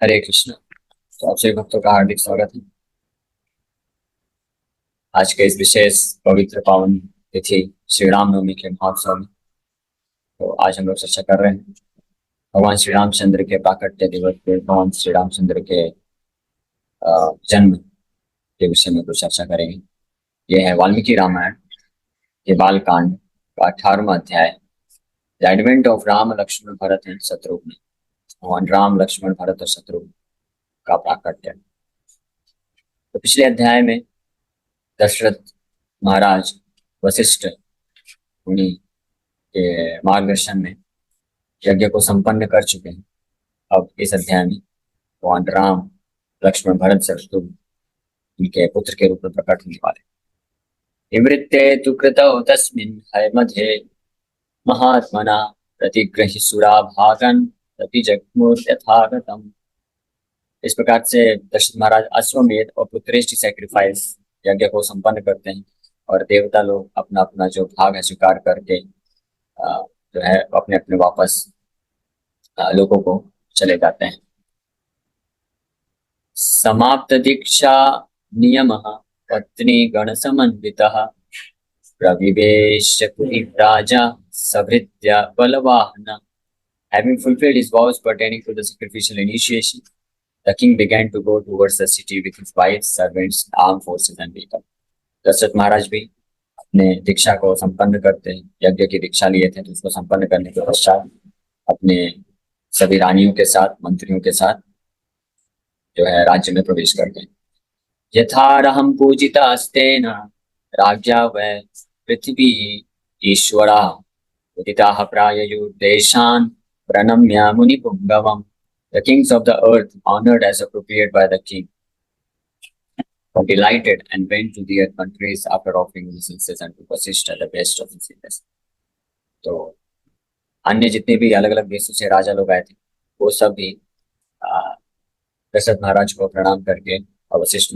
हरे कृष्ण। तो आप सभी भक्तों का हार्दिक स्वागत है। आज के इस विशेष पवित्र पावन तिथि श्री रामनवमी के महोत्सव में तो आज हम लोग चर्चा कर रहे हैं भगवान श्री रामचंद्र के प्राकट्य दिवस पे भगवान श्री रामचंद्र के जन्म के विषय में कुछ चर्चा करेंगे। यह है वाल्मीकि रामायण के बालकांड का 18वां अध्याय, the advent of Ram Lakshman Bharat and Shatrughna. भगवान राम लक्ष्मण भरत और शत्रुघ्न का प्राकट्य। तो पिछले अध्याय में दशरथ महाराज वशिष्ठ मुनि के मार्गदर्शन में यज्ञ को संपन्न कर चुके हैं। अब इस अध्याय में भगवान राम लक्ष्मण भरत शत्रुघ्न उनके पुत्र के रूप में प्रकट होने वाले। निवृत्ते तु कृतौ तस्मिन् हयमध्ये महात्मना प्रतिगृह्य सुरा भागन प्रति जग्मुर्यथागतम्। इस प्रकार से दशरथ महाराज अश्वमेध और पुत्रेष्टि सैक्रिफाइस यज्ञ को संपन्न करते हैं और देवता लोग अपना अपना जो भाग है स्वीकार करके जो है अपने अपने वापस लोगों को चले जाते हैं। समाप्त दीक्षा नियम पत्नी गण समन्वितः प्रविवेश पुरी राजा सभृत्य बलवाहन। Having fulfilled his vows pertaining to the sacrificial initiation, the king began to go towards the city with his wives, servants, armed forces and vehicle. Dasharath महाराज भी अपने दीक्षा को संपन्न करते हैं। यज्ञ की दीक्षा लिए थे तो उसको संपन्न करने के पश्चात अपने सभी रानियों के साथ, मंत्रियों के साथ जो है राज्य में प्रवेश करते हैं। यथारहम पूजितास्तेन राज्ञा वै पृथ्वी ईश्वरा उदिताः प्राययुर्देशान् प्रणम्य मुनिपुंगवम्। The kings of the earth, honored as appropriate by the king, were delighted and went to their countries after offering obeisances and to Vasishtha, the best of the sages. तो अन्य जितने भी अलग अलग देशों से राजा लोग आए थे वो सब भी दशरथ महाराज को प्रणाम करके और वशिष्ठ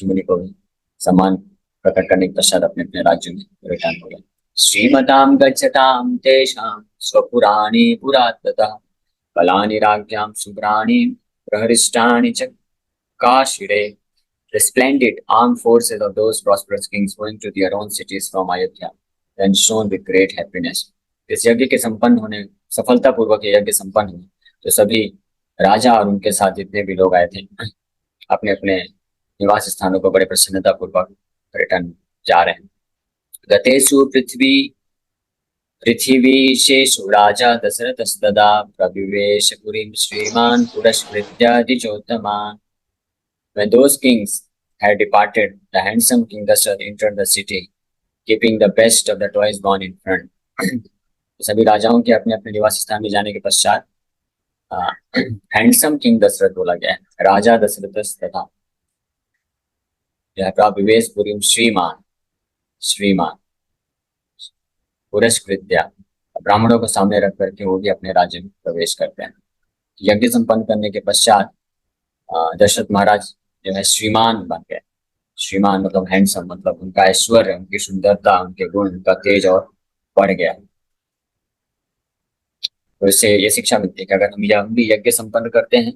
मुनि को भी सम्मान प्रकट करने के पश्चात अपने अपने राज्य में रिटर्न हो गए। श्रीमतां गच्छतां तेषां स्वपुराणि पुराततः कलानि राज्ञां शुभ्राणि प्रहरिष्टानि च काशिरे। The splendid armed forces of those prosperous kings going to their own cities from Ayodhya then shone with great happiness. इस यज्ञ के संपन्न होने सफलता पूर्वक यज्ञ संपन्न हुए तो सभी राजा और उनके साथ जितने भी लोग आए थे अपने अपने निवास स्थानों को बड़े प्रसन्नता पूर्वक रिटर्न जा रहे हैं। गतेषु पृथिवीशेषु राजा दशरथस्तदा प्रविवेश पुरीं श्रीमान् पुरस्कृत्यादिचोत्तमान्। When those kings had departed, the handsome King Dasharatha entered the city, keeping the best of the toys born in front. सभी राजाओं के अपने अपने निवास स्थान में जाने के पश्चात हैंडसम किंग दशरथ बोला गया है। राजा दशरथ तथा प्रविवेश पुरीं श्रीमान पुरस्कृत्या, ब्राह्मणों को सामने रख करके वो भी अपने राज्य में प्रवेश करते हैं। यज्ञ संपन्न करने के पश्चात दशरथ महाराज जो है श्रीमान बन गए। श्रीमान मतलब हैंडसम, मतलब उनका ऐश्वर्य, उनकी सुंदरता, उनके गुण, उनका तेज और बढ़ गया। तो इससे ये शिक्षा मिलती है कि अगर हम भी यज्ञ संपन्न करते हैं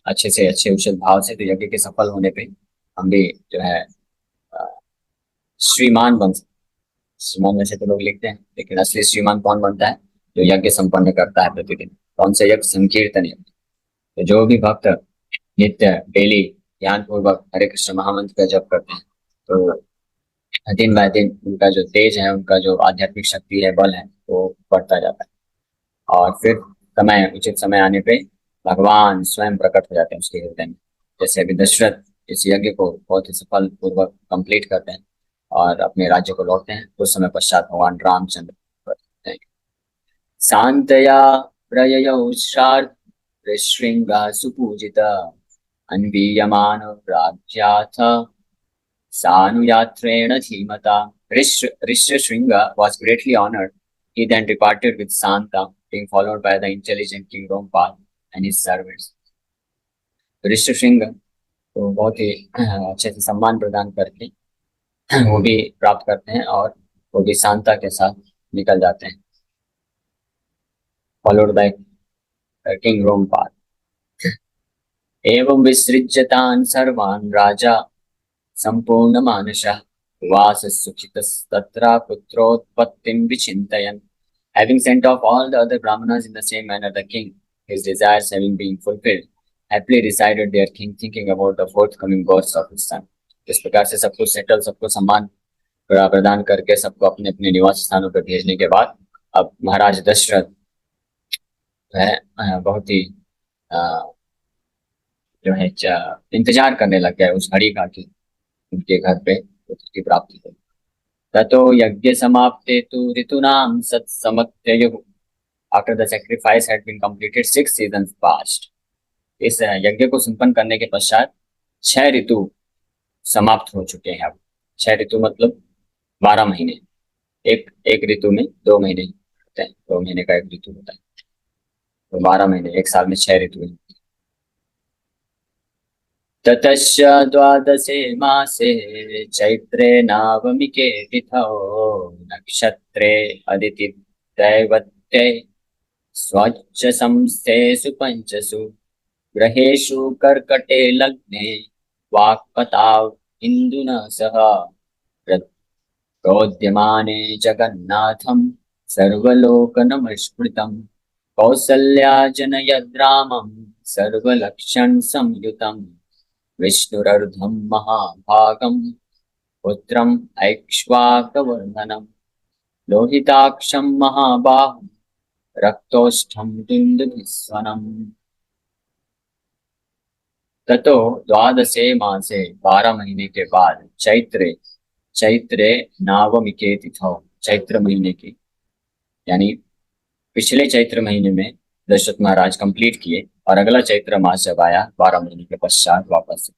अच्छे से अच्छे उचित भाव से तो यज्ञ के सफल होने पे हम भी जो है श्रीमान बन सकते। श्रीमान वैसे तो लोग लिखते हैं लेकिन असली श्रीमान कौन बनता है? जो यज्ञ संपन्न करता है प्रतिदिन। कौन से यज्ञ? संकीर्तन यज्ञ। तो जो भी भक्त नित्य डेली ध्यान पूर्वक हरे कृष्ण महामंत्र का जप करते हैं तो दिन बाय दिन उनका जो तेज है, उनका जो आध्यात्मिक शक्ति है, बल है, वो बढ़ता जाता है और फिर उचित समय आने पे भगवान स्वयं प्रकट हो जाते हैं उसके हृदय में। जैसे अभी दशरथ इस यज्ञ को बहुत ही सफल पूर्वक कंप्लीट करते हैं और अपने राज्य को लौटते हैं। कुछ समय पश्चात भगवान Ramchandra शांतया प्रययौ श्रृंगा सुपूजिता अन्वीयमान राज्याथ सानुयात्रेण धीमता। Rishyashringa was greatly honored. He then departed with Santa, being followed by the intelligent King Rompal and his servants. Rishyashring को बहुत ही अच्छे से सम्मान प्रदान करके वो भी प्राप्त करते हैं और वो भी शांता के साथ निकल जाते हैं, फॉलोड बाय किंग रोमपाल। एवं विसृज्यतान् सर्वान् राजा संपूर्ण मानसः उवास सुखितस्तत्र पुत्रोत्पत्तिं विचिन्तयन्. Having sent off all the other brahmanas in the same manner, the king, his desires having been fulfilled, happily resided their king, thinking about the forthcoming birth of his son. इस प्रकार से सबको settle, सबको सम्मान प्रदान करके सबको अपने अपने निवास स्थानों पर भेजने के बाद अब महाराज दशरथ है बहुत ही जो है इंतजार करने लग गए उस घड़ी का कि उनके घर पे पुत्र की प्राप्ति हो. ततो यज्ञ समाप्ते तु ऋतूनां सत्समत्ययुः. After the sacrifice had been completed, 6 seasons passed. इस यज्ञ को संपन्न करने के पश्चात 6 ऋतु समाप्त हो चुके हैं. अब 6 ऋतु मतलब 12 महीने. एक ऋतु में 2 महीने होते हैं, 2 महीने का एक ऋतु होता है, तो 12 महीने, एक साल में 6 ऋतु हैं. ततश्च द्वादशे मासे चैत्रे नवमिके तिथौ नक्षत्रे अदिति दैवत्ये स्वच्छ संस्थेषु पंचसु ग्रहेषु कर्कटे लग्ने वाक्पताव इन्दुना सह प्रोद्यमाने जगन्नाथं सर्वलोकनमस्कृतं कौसल्या जनयद्रामं सर्वलक्षण संयुतं विष्णुरर्धं महाभागं पुत्रम् ऐक्ष्वाकवर्धनं लोहिताक्षं महाबाहुं रक्तोष्ठं दुन्दुभिस्वनम्. ततो द्वादशे मासे 12 महीने के बाद चैत्रे नवमिके तिथौ, चैत्र महीने की यानी पिछले चैत्र महीने में दशरथ महाराज कंप्लीट किए और अगला चैत्र मास जब आया 12 महीने के पश्चात वापस,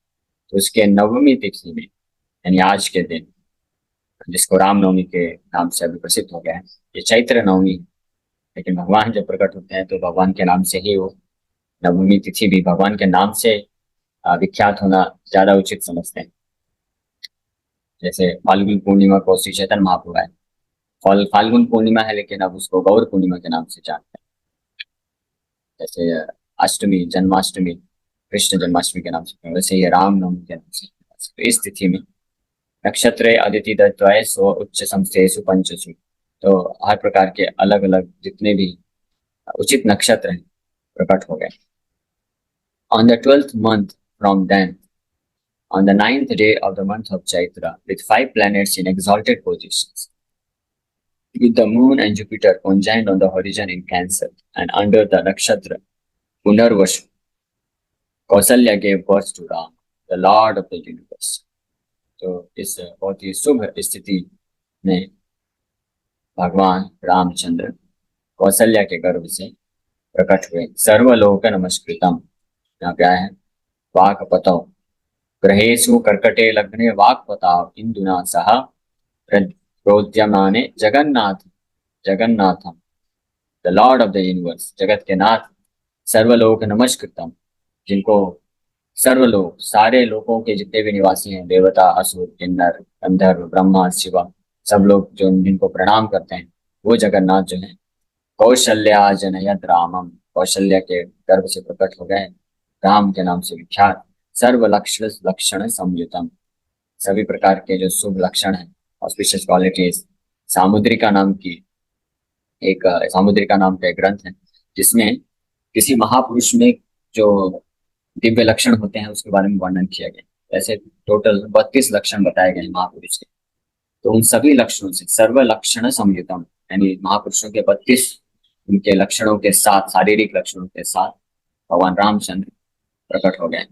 तो उसके नवमी तिथि में यानी आज के दिन, जिसको रामनवमी के नाम से अभी प्रसिद्ध हो गया है, ये चैत्र नवमी. लेकिन भगवान जब प्रकट होते हैं तो भगवान के नाम से ही वो नवमी तिथि भी भगवान के नाम से विख्यात होना ज्यादा उचित समझते हैं. जैसे फाल्गुन पूर्णिमा को श्री चैतन्य महाप्रभु है, फाल्गुन पूर्णिमा है लेकिन अब उसको गौर पूर्णिमा के नाम से जानते हैं. जैसे अष्टमी, जन्माष्टमी कृष्ण जन्माष्टमी के नाम से, वैसे ही रामनवमी के नाम से. तो इस तिथि में नक्षत्र अदिति दत्वाय स्व उच्च संस्थेषु पंचसु, तो हर प्रकार के अलग अलग जितने भी उचित नक्षत्र हैं प्रकट हो गए. On the 12th month from then, on the 9th day of the month of Chaitra, with 5 planets in exalted positions, with the moon and Jupiter conjoined on the horizon in Cancer, and under the nakshatra Punarvashu, Kausalya gave birth to Ram, the Lord of the universe. तो इस बहुत ही शुभ स्थिति में भगवान रामचंद्र कौशल्या के गर्भ से प्रकट हुए. सर्वलोक नमस्कृतम, यहाँ क्या है, वाक्पतौ ग्रहेषु कर्कटे लग्ने वाक्पताव इंदुना सह प्रोद्यमाने जगन्नाथम the lord of the universe, जगत के नाथ, सर्वलोक नमस्कृतम, जिनको सर्वलोक, सारे लोकों के जितने भी निवासी हैं, देवता, असुर, किन्नर, गंधर्व, ब्रह्मा, शिव, सब लोग जो जिनको प्रणाम करते हैं, वो जगन्नाथ जो है कौशल्या जनयत रामम, कौशल्या के गर्भ से प्रकट हो गए, राम के नाम से विख्यात, सर्व लक्षण संयुतम, सभी प्रकार के जो शुभ लक्षण हैं, ऑस्पिशियस क्वालिटीज. सामुद्रिका नाम का एक ग्रंथ है जिसमें किसी महापुरुष में जो दिव्य लक्षण होते हैं उसके बारे में वर्णन किया गया. ऐसे टोटल 32 लक्षण बताए गए महापुरुष के. तो उन सभी लक्षणों से सर्व लक्षण संयुतम, यानी महापुरुषों के 32 उनके लक्षणों के साथ, शारीरिक लक्षणों के साथ भगवान रामचंद्र प्रकट हो गए.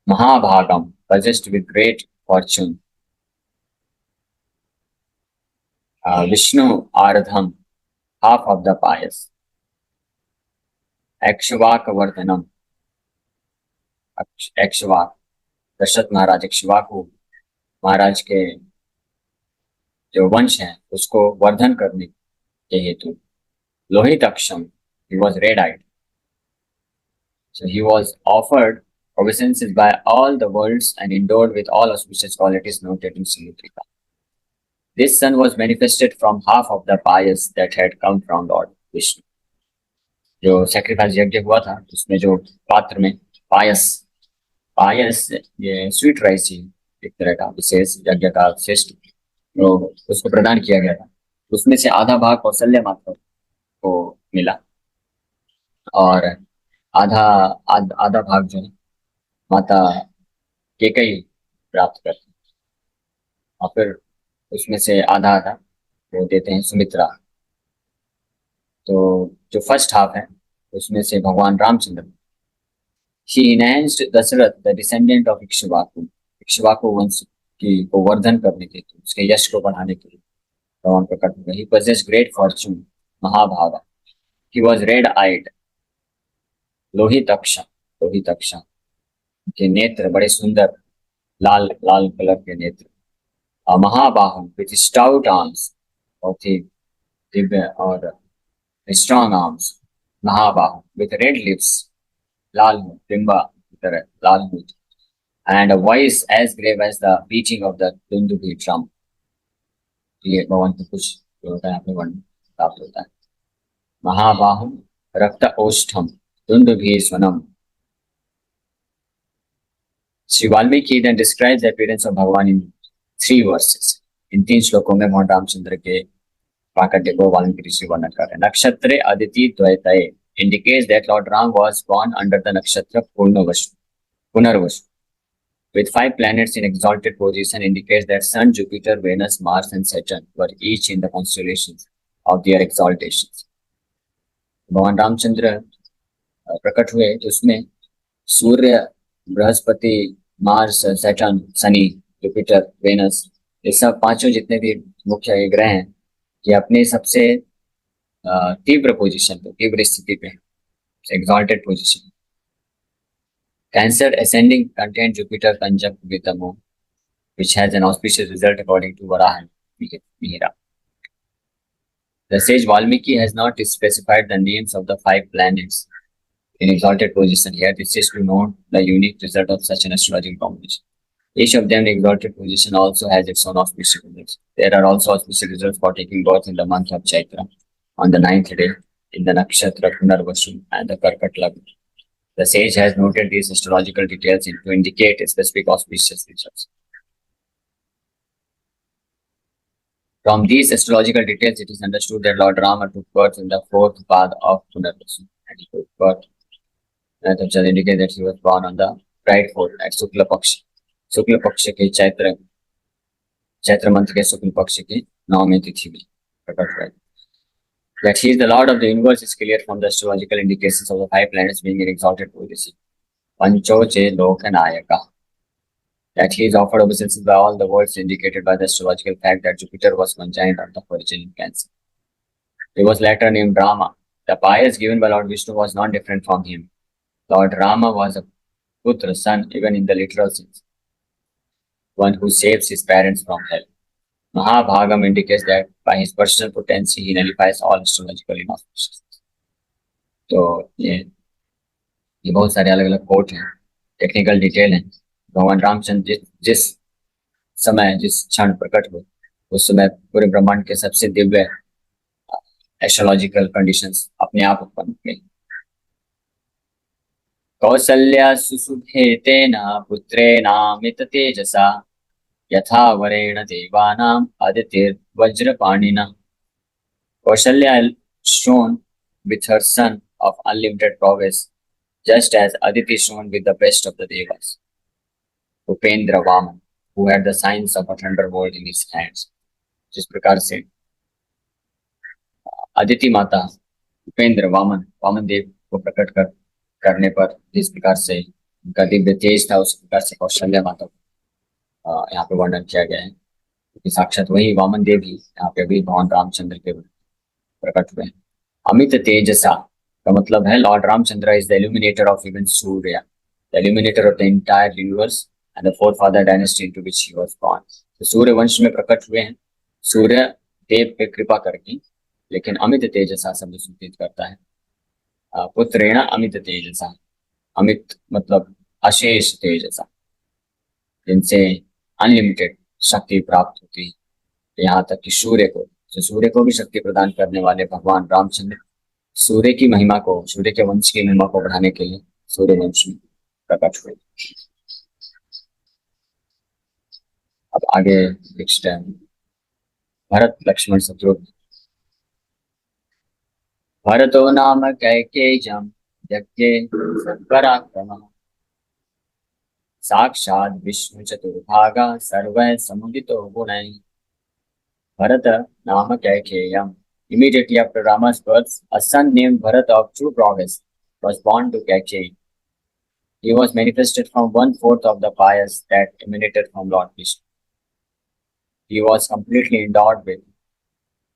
महाभागम, possessed with great fortune. Vishnu Ardham, half of the pious. Akshvak Vardhanam, Akshvak, Dasharath महाराज इक्ष्वाकु महाराज के जो वंश हैं उसको वर्धन करने के हेतु. लोहित अक्षम, he was red-eyed, so he was offered obeisances by all the worlds and endowed with all auspicious qualities noted in Samudrika. This son was manifested from half of the pious that had come from Lord Vishnu. जो sacrifice यज्ञ हुआ था उसमें जो पात्र में पायस पायस ये sweet rice ही एक तरह का विशेष यज्ञ का श्रेष्ठ तो उसको प्रदान किया गया था। उसमें से आधा भाग कौशल्य माता को मिला और आधा आधा भाग जो है माता केकई प्राप्त करती और फिर उसमें से आधा आधा वो देते हैं सुमित्रा। तो जो फर्स्ट हाफ है उसमें से भगवान रामचंद्र ही enhanced Dasharatha the descendant of Ikshvaku Ikshvaku वंश की को वर्धन करने के लिए उसके यश को बढ़ाने के लिए भगवान प्रकट हुए। ही possessed great fortune Mahabhaga. he was red eyed लोहितक्षा लोहितक्षा के नेत्र बड़े सुंदर लाल लाल कलर के नेत्र। महाबाहु विथ स्टाउट आर्म्स बहुत ही दिव्य और स्ट्रॉन्ग आर्म्स। महाबाहु विथ रेड लिप्स लाल मुंह बिंबा की तरह लाल मुंह and a voice as grave as the beating of the दुंदुभी drum। ये भगवान को कुछ जो होता है अपने वर्ण प्राप्त होता है। महाबाहु रक्त ओष्ठम दुंदुभी स्वनम। Shri Valmiki then describes the appearance of भगवान in 3 verses। इन 3 श्लोकों में भगवान रामचंद्र के प्राकट्य को वाल्मीकि ऋषि वर्णन कर रहे हैं। नक्षत्रे Aditi द्वैतये indicates that Lord Ram was born under the nakshatra Punarvasu with 5 planets in exalted position indicates that Sun, Jupiter, Venus, Mars and Saturn were each in the constellations of their exaltations। भगवान रामचंद्र प्रकट हुए तो उसमें Surya, Brihaspati, Mars, Saturn, Shani, Jupiter, Venus ये सब पांचों जितने भी मुख्य ग्रह हैं ये अपने सबसे तीव्र पोजीशन पे तीव्र स्थिति पे exalted position। Cancer ascending contained Jupiter conjunct with the moon, which has an auspicious result according to Varaha Mihira। The sage Valmiki has not specified the names of the 5 planets in exalted position here. This is to note the unique result of such an astrological combination. Each of them in exalted position also has its own auspicious results. There are also auspicious results for taking birth in the month of Chaitra on the 9th day in the nakshatra Punarvasu and the Karkat Lagna। The sage has noted these astrological details to indicate specific auspicious results। From these astrological details, it is understood that Lord Rama took birth in the 4th path of Punarvasu, and he took birth. That indicates that he was born on the bright 4th at Shukla Paksha। शुक्ल पक्ष के Chaitra month के शुक्ल पक्ष के 9वीं तिथि में प्रकट हुए। That he is the Lord of the universe is clear from the astrological indications of the 5 planets being in exalted position। पंचोचे लोकनायका। That he is offered obeisances by all the worlds indicated by the astrological fact that Jupiter was conjoined on the origin in Cancer। He was later named Rama। The pious given by Lord Vishnu was not different from him। Lord Rama was a putra, son, even in the literal sense, one who saves his parents from hell। Mahabhagam indicates that by his personal potency he nullifies all astrological inauspicious। तो ये बहुत सारे अलग अलग coat हैं, technical detail हैं। भगवान रामचंद्र जिस समय जिस क्षण प्रकट हुए उस समय पूरे ब्रह्मांड के सबसे दिव्य एस्ट्रोलॉजिकल कंडीशंस अपने आप उत्पन्न हुए। कौसल्या सुसुभेतेन पुत्रेणामित तेजसा यथा वरेण देवानाम आदित्यवज्रपाणिना। Kaushalya shone with her son of unlimited prowess, just as Aditi shone with the best of the devas, Upendra Vaman, who had the signs of a thunderbolt in his hands। जिस प्रकार से अदिति माता उपेंद्र वामन देव को प्रकट करने पर जिस प्रकार से उनका दिव्य तेज था उस प्रकार से कौशल्या माता को यहाँ पे वर्णन किया गया है क्योंकि साक्षात वही वामन देव ही यहाँ पे भी भगवान रामचंद्र के प्रकट हुए हैं। अमित तेजसा का मतलब है lord Ramchandra is the illuminator of even Surya, the illuminator of the entire universe and the forefather dynasty into which he was born. तो सूर्य वंश में प्रकट हुए हैं सूर्य देव पे कृपा करके, लेकिन अमित तेजसा शब्द सूचित करता है पुत्रेण अमित तेजसा। अमित मतलब अशेष तेजसा, जिनसे अनलिमिटेड शक्ति प्राप्त होती है। यहाँ तक कि सूर्य को भी शक्ति प्रदान करने वाले भगवान रामचंद्र सूर्य की महिमा को, सूर्य के वंश की महिमा को बढ़ाने के लिए सूर्य वंश में प्रकट हुए। अब आगे नेक्स्ट है भरत लक्ष्मण शत्रुघ्न। भरतो नाम कैकेय्यम यज्ञे पराक्रमः साक्षात् विष्णु चतुर्भागा सर्वः समुदितो गुणैः। भरत नाम कैकेय्यम. Immediately after Rama's birth, a son named Bharat of true prowess was born to Kaikeyi. He was manifested from one-fourth of the pious that emanated from Lord Vishnu. He was completely endowed with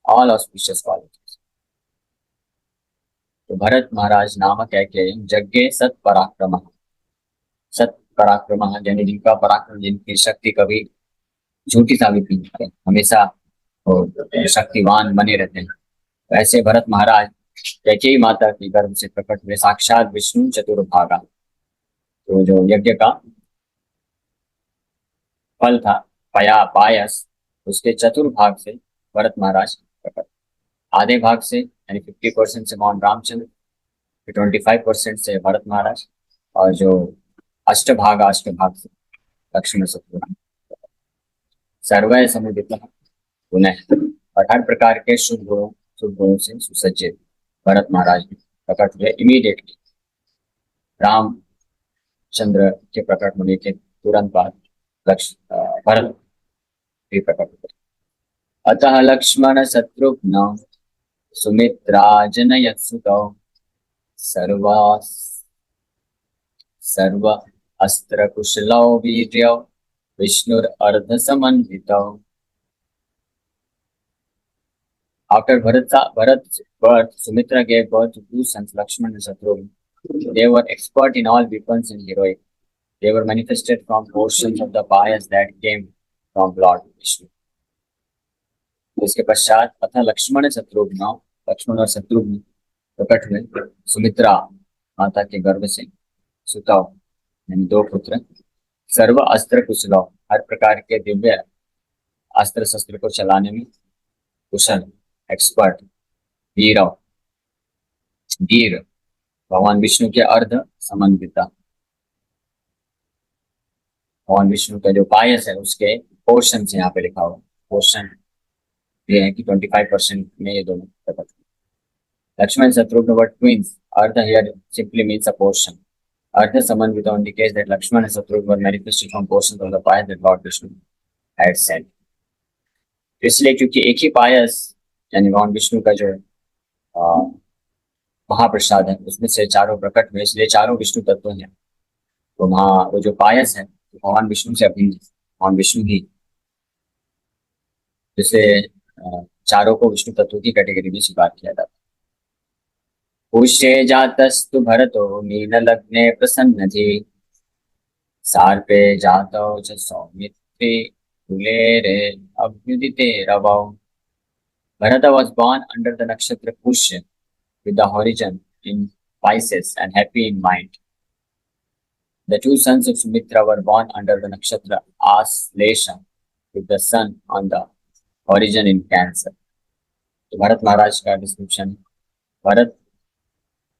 all auspicious qualities. तो भरत महाराज नामक कैकेयी यज्ञे सत पराक्रम यानी जिनका पराक्रम, जिनकी शक्ति कभी झूठी साबित नहीं होती, हमेशा वो शक्तिवान बने रहते हैं। ऐसे भरत महाराज कैकेयी माता की गर्भ से प्रकट हुए साक्षात विष्णु चतुर्भागा। तो जो यज्ञ का फल था पायस, उसके चतुर्भाग से भरत महाराज प्रकट। आधे भाग से यानी 50% से भगवान रामचंद्र, 25% से भरत महाराज, और जो अष्टभाग से लक्ष्मण शत्रुघ्न। सर्वय समुदित पुनः, और हर प्रकार के शुभ गुणों से सुसज्जित भरत महाराज प्रकट हुए। इमीडिएटली रामचंद्र के प्रकट होने के तुरंत बाद भरत भी प्रकट हुए। अतः लक्ष्मण शत्रुघ्न सुमित्राजनयत्सुतौ सर्व अस्त्र कुशलौ वीर्यौ विष्णुर्अर्ध समन्वितौ। After Bharat's birth, Sumitra gave birth to two sons, Lakshman and Shatrughan. They were expert in all weapons and heroic. They were manifested from portions of the pious that came from Lord Vishnu. इसके पश्चात अतः लक्ष्मण और शत्रुघ्न प्रकट हुए सुमित्रा माता के गर्भ से सुतौ यानी दो पुत्र। सर्व अस्त्र कुशलौ, हर प्रकार के दिव्य अस्त्र शस्त्र को चलाने में कुशल, एक्सपर्ट। वीर भगवान विष्णु के अर्ध समन्विता, भगवान विष्णु का जो पायस है उसके पोर्शन से यहाँ पे लिखा हुआ पोर्शन ये है कि 25% में ये दोनों प्रकट। लक्ष्मण शत्रुघ्न वर ट्विंस. अर्ध here simply means a portion. अर्ध समन्विता indicates that Lakshman and Shatrughan were manifested from portions of the pious that Lord Vishnu had sent. इसलिए क्योंकि एक ही पायस यानी भगवान विष्णु का जो महाप्रसाद है उसमें से चारों प्रकट हुए, इसलिए चारों विष्णु तत्व हैं। तो वो जो पायस है तो भगवान विष्णु से अभिन्न, भगवान विष्णु ही, जिसे चारों को विष्णु तत्व की कैटेगरी में स्वीकार किया जाता है। पुष्ये जातस्तु भरतो मीनलग्ने प्रसन्नधि सार्पे जातौ च सौमित्रे कुलेरे अभ्युदिते रवौ। Bharata was born under the nakshatra Pushya with the horizon in Pisces and happy in mind. The two sons of Sumitra were born under the nakshatra Aslesha with the sun on the horizon in Cancer. तो भरत महाराज का description, Bharat,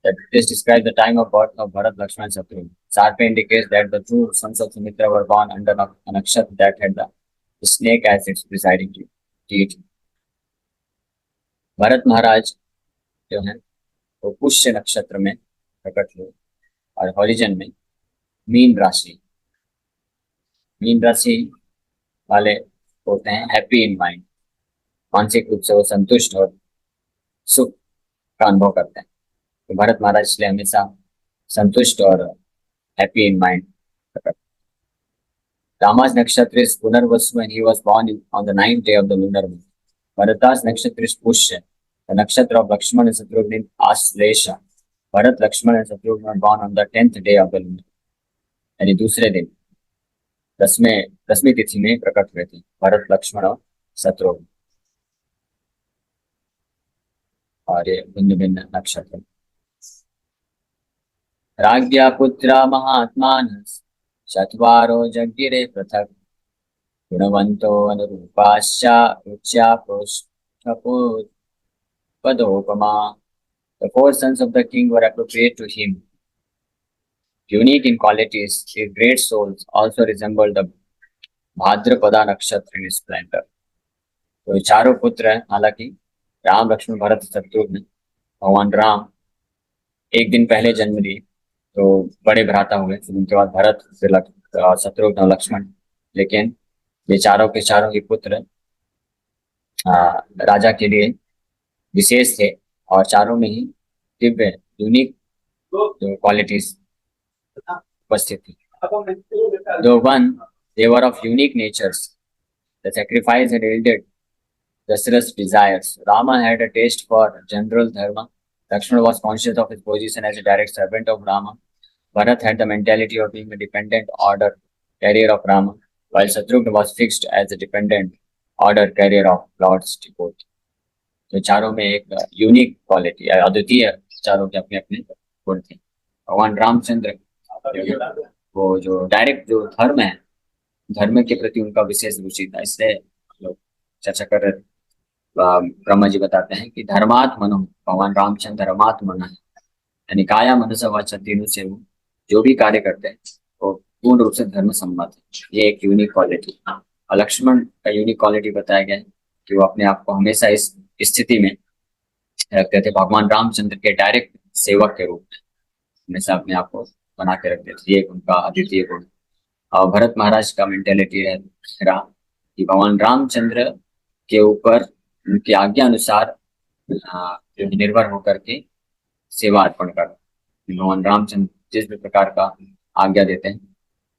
that this describes the time of birth of Bharat, Lakshman, Shatrughan. Sarpe indicates that the two sons of Sumitra were born under a nakshatra that had the snake as its presiding deity. Bharat Maharaj जो है वो पुष्य नक्षत्र में प्रकट हुए और horizon में mean राशि वाले होते हैं हैप्पी इन माइंड, मानसिक रूप से वो संतुष्ट और सुख का अनुभव करते हैं। तो भरत महाराज इसलिए हमेशा संतुष्ट और हैप्पी इन माइंड प्रकट। Rama's nakshatra is Punarvasu and he was born on the 9th day of the lunar moon. Bharata's nakshatra is Pushya. The nakshatra of Lakshman and Shatrughan is Aslesha. Bharat, Lakshman and Shatrughan were born on the 10th day of the lunar, यानी दूसरे दिन 10वीं तिथि में प्रकट हुए थे भरत, लक्ष्मण और शत्रुघ्न। और ये भिन्न भिन्न नक्षत्र। राज्ञा पुत्रा महात्मानः चत्वारो जज्ञिरे पृथक् गुणवन्तो अनुरूपाश्च रुच्या पृष्ठपोत्पदोपमा। The four sons of the king were appropriate to him. Unique in qualities, his great souls also resembled the Bhadrapada नक्षत्र in splendor. तो ये चारों पुत्र हैं, हालांकि राम लक्ष्मण भरत शत्रुघ्न। भगवान राम एक दिन पहले जन्म लिए, तो बड़े भ्राता हुए, फिर उनके बाद भरत, फिर शत्रुघ्न और लक्ष्मण। लेकिन ये चारों के चारों ही पुत्र आ, राजा के लिए विशेष थे, और चारों में ही दिव्य यूनिक जो क्वालिटीज उपस्थित थी। The one, they were of unique natures. The sacrifice had yielded Dasarath's desires. Rama had a taste for general dharma. Lakshmana was conscious of his position as a direct servant of Rama. Bharat had the mentality of being a dependent order carrier of Rama, while Shatrugna was fixed as a dependent order carrier of Lord's devotee. तो चारों में एक unique quality, अद्वितीय चारों के अपने अपने गुण थे। भगवान रामचंद्र वो जो डायरेक्ट जो धर्म है, धर्म के प्रति उनका विशेष रुचि था। इसलिए लोग चर्चा कर रहे थे। ब्रह्मा जी बताते हैं कि धर्मात् मनो, भगवान रामचंद्र धर्मात् मन है, यानी काया मनसा वाचा तीनों से वो जो भी कार्य करते हैं वो पूर्ण रूप से धर्म सम्मत है। ये एक यूनिक क्वालिटी। और लक्ष्मण का यूनिक क्वालिटी बताया गया है कि वो अपने आप को हमेशा इस स्थिति में रखते थे, भगवान रामचंद्र के डायरेक्ट सेवक के रूप में हमेशा अपने आप को बना के रखते थे। ये एक उनका अद्वितीय गुण। और भरत महाराज का मेंटेलिटी रहा कि भगवान रामचंद्र के ऊपर उनकी आज्ञा अनुसार निर्भर होकर के सेवा अर्पण कर। भगवान रामचंद्र जिस भी प्रकार का आज्ञा देते हैं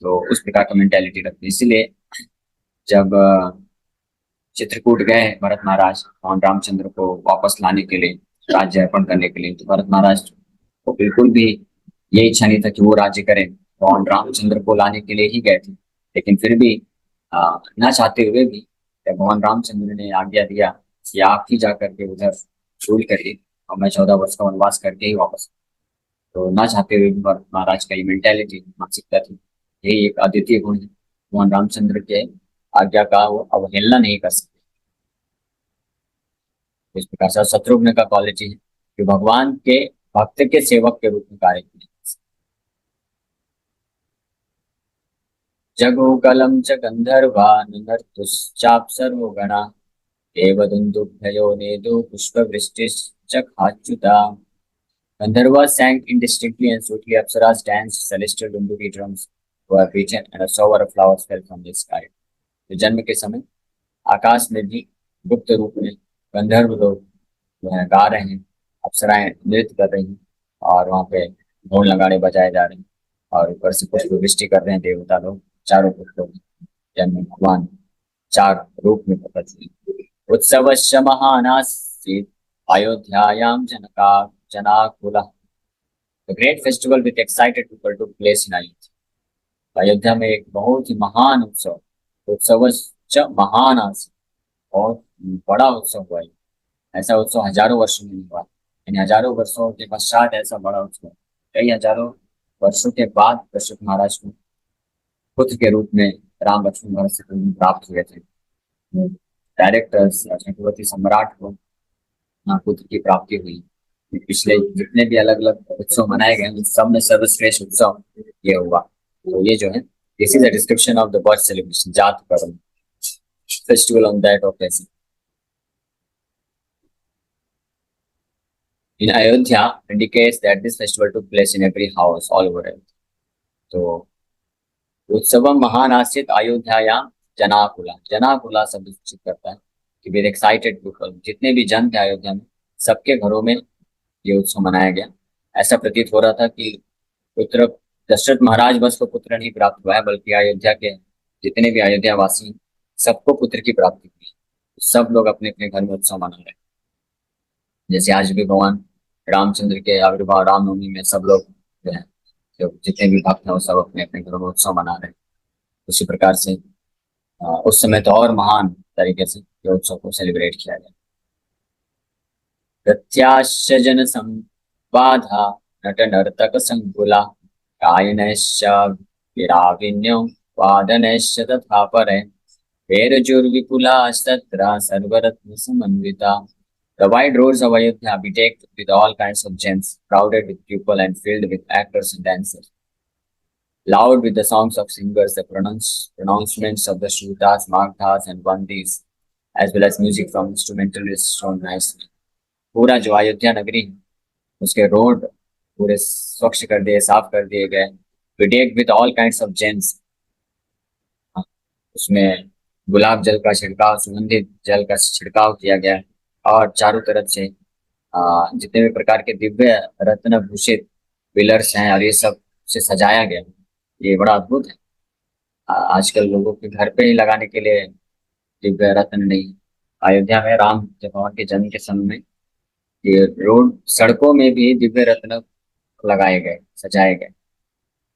तो उस प्रकार का मेंटेलिटी रखते हैं। इसीलिए जब चित्रकूट गए भरत महाराज भगवान रामचंद्र को वापस लाने के लिए, राज्य अर्पण करने के लिए, तो भरत महाराज को बिल्कुल भी ये इच्छा नहीं था कि वो राज्य करें। भगवान रामचंद्र को लाने के लिए ही गए थे, लेकिन फिर भी ना चाहते हुए भी भगवान रामचंद्र ने आज्ञा दिया कि आप ही जाकर के उधर रूल करिए और मैं 14 वर्ष का वनवास करके ही वापस। तो ना चाहते हुए भी भरत महाराज का ये मेंटेलिटी, मानसिकता थी। यही एक अद्वितीय गुण है। भगवान रामचंद्र के आज्ञा का वो अवहेलना नहीं कर सकते। इस प्रकार से शत्रुघ्न का क्वालिटी है कि भगवान के भक्त के सेवक के रूप में कार्य किए। जगोकलम च गंधर्वा नर्तुश्चाप्सरो गणा देवदुन्दुभ्ययो नेदो पुष्पवृष्टिश्च खाच्युता। Gandharvas sang indistinctly and sweetly. Apsaras danced, celestial dundubi drums were beaten, and a shower of flowers fell from the sky. तो जन्म के समय आकाश में भी गुप्त रूप में गंधर्व लोग जो है गा रहे हैं, अप्सराएं नृत्य कर रही हैं, और वहाँ पे ढोल नगाड़े बजाए जा रहे हैं, और ऊपर से पुष्प वृष्टि कर रहे हैं देवता लोग। चारों पुत्रों जन्म भगवान चार रूप में प्रकट हुए। उत्सवश्च महानासीत् अयोध्यायां जनाकुला। The great festival with excited people took place in Ayodhya. Ayodhya में एक बहुत ही महान उत्सव, उत्सवश्च महानासीत्, बहुत बड़ा उत्सव हुआ। ऐसा उत्सव हजारों वर्षों में नहीं हुआ, यानी हजारों वर्षों के पश्चात ऐसा बड़ा उत्सव, कई हजारों वर्षों के बाद दशरथ महाराज को पुत्र के रूप में राम लक्ष्मण भरत शत्रुघ्न प्राप्त हुए थे। डायरेक्ट चक्रवर्ती सम्राट को पुत्र की प्राप्ति हुई। पिछले जितने भी अलग अलग उत्सव मनाए गए उन सब में सर्वश्रेष्ठ उत्सव ये हुआ। तो ये जो है, this is a description of the birth celebration, जात कर्म festival on that occasion in Ayodhya indicates that this festival took place in every house all over Ayodhya. तो उत्सवम महानासित अयोध्यायाम जनाकुला, जनाकुला शब्द सूचित करता है कि वेर एक्साइटेड पीपल, जितने भी जन थे अयोध्या में सबके घरों में ये उत्सव मनाया गया। ऐसा प्रतीत हो रहा था कि पुत्र दशरथ महाराज बस को पुत्र नहीं प्राप्त हुआ है, बल्कि अयोध्या के जितने भी अयोध्या वासी सबको पुत्र की प्राप्ति हुई। सब लोग अपने अपने घर में उत्सव मना रहे हैं। जैसे आज भी भगवान रामचंद्र के आविर्भाव रामनवमी में सब लोग जो है, जो जितने भी भक्त हैं वो सब अपने अपने घरों में उत्सव मना रहे हैं। उसी प्रकार से उस समय तो और महान तरीके से ये उत्सव को सेलिब्रेट किया गया। प्रत्याश्च जन संवादा नट नर्तक संकुला गायनश्च विराविन्यो वादनश्च तथा परे वेरजुर्विपुलास्तत्र सर्वरत्न समन्विता। The wide roads of Ayodhya bedecked with all kinds of gems, crowded with people and filled with actors and dancers. Loud with the songs of singers, the pronouncements of the Shrutas, Magdhas, and Vandis, as well as music from instrumentalists shown nicely. पूरा जो अयोध्या नगरी है, उसके road पूरे स्वच्छ कर दिए, साफ कर दिए गए, bedecked with all kinds of gems. उसमें गुलाब जल का छिड़काव, सुगंधित जल का छिड़काव किया गया है और चारों तरफ से जितने भी प्रकार के दिव्य रत्न भूषित पिलर्स हैं और ये सब से सजाया गया है। ये बड़ा अद्भुत है। आजकल लोगों के घर पे ही लगाने के लिए दिव्य रत्न नहीं। अयोध्या में राम भगवान के जन्म के समय में ये रोड सड़कों में भी दिव्य रत्न लगाए गए, सजाए गए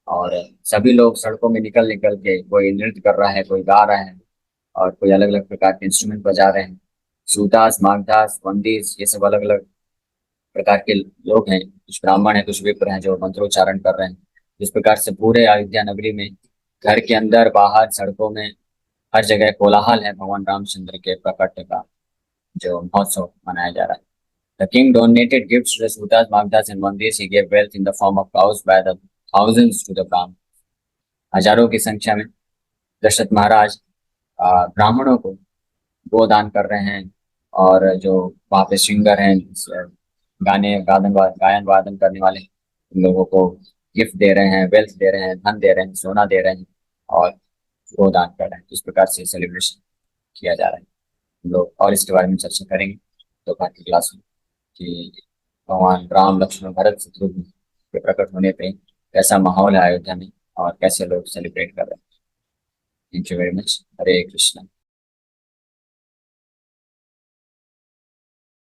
और सभी लोग सड़कों में निकल निकल के कोई नृत्य कर रहा है, कोई गा रहा है और कोई अलग अलग प्रकार के इंस्ट्रूमेंट बजा रहे हैं। सूदास, मागधास, वंदिस, ये सब अलग अलग प्रकार के लोग हैं। कुछ ब्राह्मण है, कुछ विप्र हैं जो मंत्रोच्चारण कर रहे हैं। इस प्रकार से पूरे अयोध्या नगरी में घर के अंदर बाहर सड़कों में हर जगह कोलाहल है भगवान रामचंद्र के प्रकट का जो महोत्सव मनाया जा रहा है। The king donated gifts to the Sutas, Magdas and Mandis. He gave wealth in the form of cows by the thousands to the Brahmins. हजारों की संख्या में दशरथ महाराज ब्राह्मणों को गोदान कर रहे हैं और जो वहाँ पे सिंगर हैं, गायन वादन करने वाले उन लोगों को गिफ्ट दे रहे हैं, वेल्थ दे रहे हैं, धन दे रहे हैं, सोना दे रहे हैं और गोदान कर रहे हैं। इस प्रकार से सेलिब्रेशन किया जा रहा है। हम लोग और इसके बारे में चर्चा करेंगे दोपहर की क्लास में कि भगवान राम, लक्ष्मण, भरत, शत्रुघ्न के प्रकट होने पे कैसा माहौल है अयोध्या में और कैसे लोग सेलिब्रेट कर रहे हैं। Thank you very much. Hare Krishna.